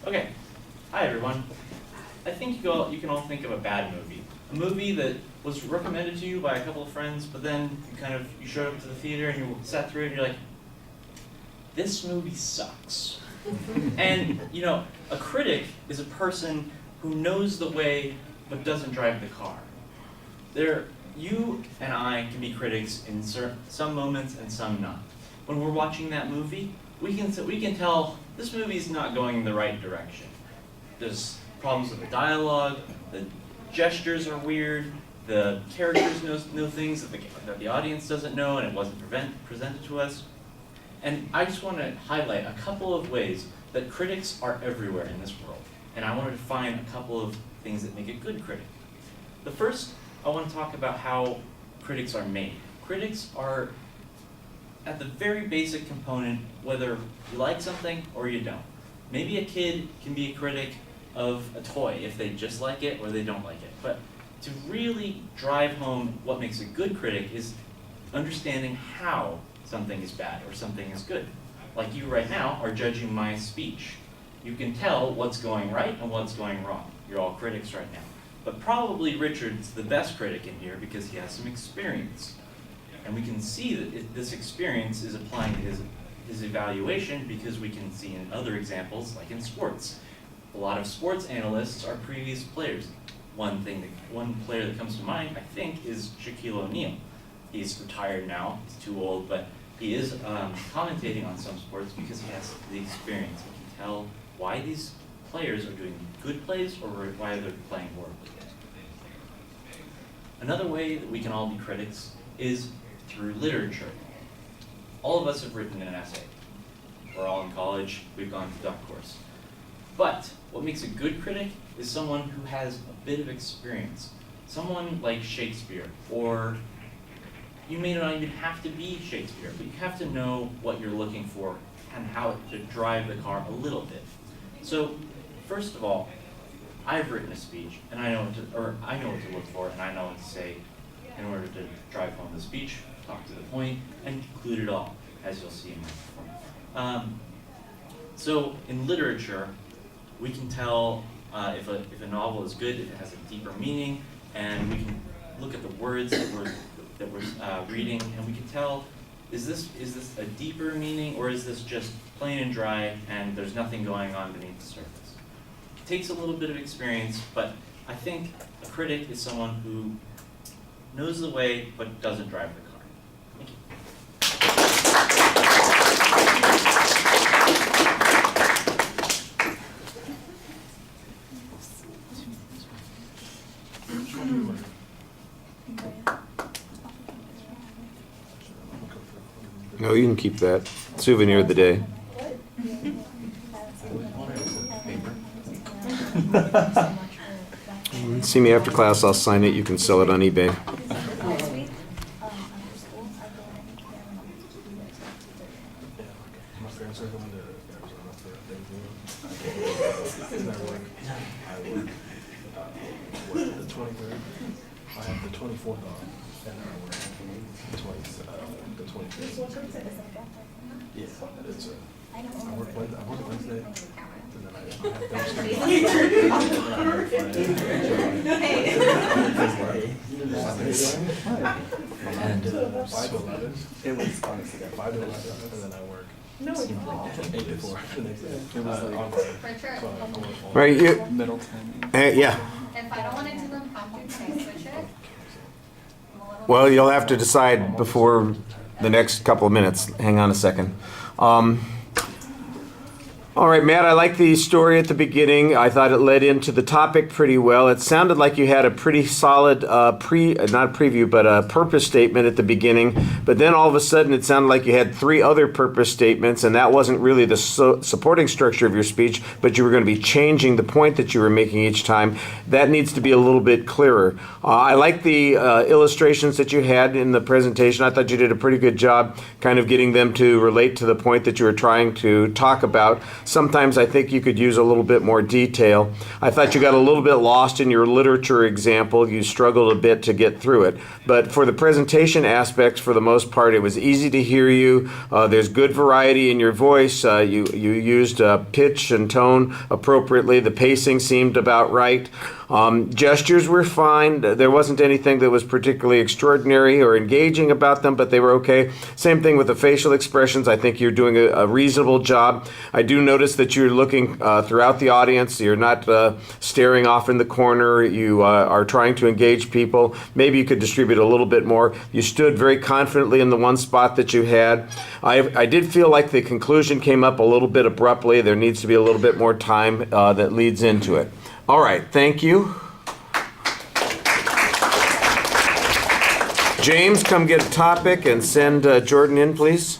Okay, hi everyone. I think you can all think of a bad movie. A movie that was recommended to you by a couple of friends, but then you showed up to the theater and you sat through it and you're like, this movie sucks. And a critic is a person who knows the way but doesn't drive the car. You and I can be critics in some moments and some not. When we're watching that movie, we can tell this movie's not going in the right direction. There's problems with the dialogue, the gestures are weird, the characters know things that the audience doesn't know and it wasn't presented to us. And I just want to highlight a couple of ways that critics are everywhere in this world. And I want to define a couple of things that make a good critic. The first, I want to talk about how critics are made. Critics are, at the very basic component, whether you like something or you don't. Maybe a kid can be a critic of a toy if they just like it or they don't like it. But to really drive home what makes a good critic is understanding how something is bad or something is good. Like you right now are judging my speech. You can tell what's going right and what's going wrong. You're all critics right now. But probably Richard's the best critic in here because he has some experience. And we can see that this experience is applying to his evaluation because we can see in other examples, like in sports. A lot of sports analysts are previous players. One player that comes to mind, I think, is Shaquille O'Neal. He's retired now, he's too old, but he is commentating on some sports because he has the experience. He can tell why these players are doing good plays or why they're playing horribly. Another way that we can all be critics is through literature. All of us have written an essay. We're all in college, we've gone to duck course. But what makes a good critic is someone who has a bit of experience. Someone like Shakespeare, or you may not even have to be Shakespeare, but you have to know what you're looking for and how to drive the car a little bit. So, first of all, I've written a speech, and I know what to look for, and I know what to say in order to drive home the speech, talk to the point, and conclude it all, as you'll see in my performance. So, in literature, we can tell if a novel is good, if it has a deeper meaning, and we can look at the words that we're reading, and we can tell, is this a deeper meaning, or is this just plain and dry, and there's nothing going on beneath the surface? It takes a little bit of experience, but I think a critic is someone who knows the way, but doesn't drive the car. Thank you. No, you can keep that. Souvenir of the day. See me after class, I'll sign it. You can sell it on eBay. The 23rd. I have the 24th off, and I work the 25th. Yeah, it's I work Wednesday, and then I have Thursday. And 5 to 11. It was honestly 5 to 11, and then I work. No, it's not. 8 to 4 the next day. It was on Friday. So I work all Right, you. Middleton. Yeah. If I don't want to do impromptu, can I switch it? Well, you'll have to decide before the next couple of minutes. Hang on a second. All right, Matt, I like the story at the beginning. I thought it led into the topic pretty well. It sounded like you had a pretty solid not a preview, but a purpose statement at the beginning. But then all of a sudden it sounded like you had 3 other purpose statements, and that wasn't really the supporting structure of your speech, but you were going to be changing the point that you were making each time. That needs to be a little bit clearer. I like the illustrations that you had in the presentation. I thought you did a pretty good job kind of getting them to relate to the point that you were trying to talk about. sometimes I think you could use a little bit more detail. I thought you got a little bit lost in your literature example. You struggled a bit to get through it. But for the presentation aspects, for the most part, it was easy to hear you. There's good variety in your voice. You used pitch and tone appropriately. The pacing seemed about right. Gestures were fine. There wasn't anything that was particularly extraordinary or engaging about them, but they were okay. Same thing with the facial expressions. I think you're doing a reasonable job. I do notice that you're looking throughout the audience. You're not staring off in the corner. You are trying to engage people. Maybe you could distribute a little bit more. You stood very confidently in the one spot that you had. I did feel like the conclusion came up a little bit abruptly. There needs to be a little bit more time that leads into it. All right, thank you. James, come get a topic and send Jordan in, please.